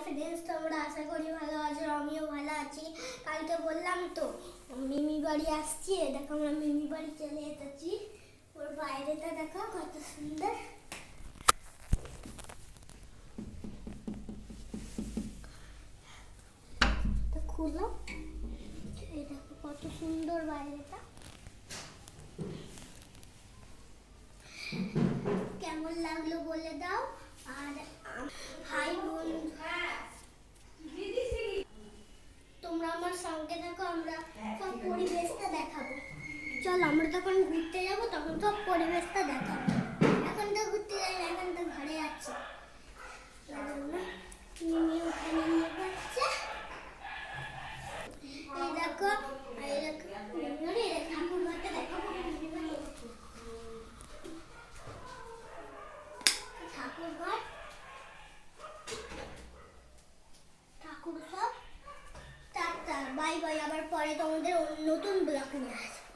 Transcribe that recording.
Friends, তোমরা আশা করি ভালো আছো, আমিও ভালো আছি। কালকে বললাম তো মিমি বাড়ি আসছি, দেখো আমরা মিমি বাড়ি চলে এসেছি। ওর বাইরেটা দেখো কত সুন্দর। খুলো, এই দেখো কত সুন্দর বাইরেটা। কেমন লাগলো বলে দাও। আর হাই বোন, তোমরা আমার সঙ্গে থাকো, আমরা সব পরিবেশটা দেখাবো। চল, আমরা যখন ঘুরতে যাবো তখন সব পরিবেশটা দেখাবো। এখন তো ঘুরতে যাই না, এখন তো ঘরে যাচ্ছি। মিমি ওখানে নিয়ে যাচ্ছে। এই দেখো, এই দেখো ঠাকুর ঘরটা দেখাবো। ঠাকুর ঘর, ঠাকুর সব। Tata, bye bye. আবার পরে তোমাদের নতুন ব্লগ নিয়ে আসবো।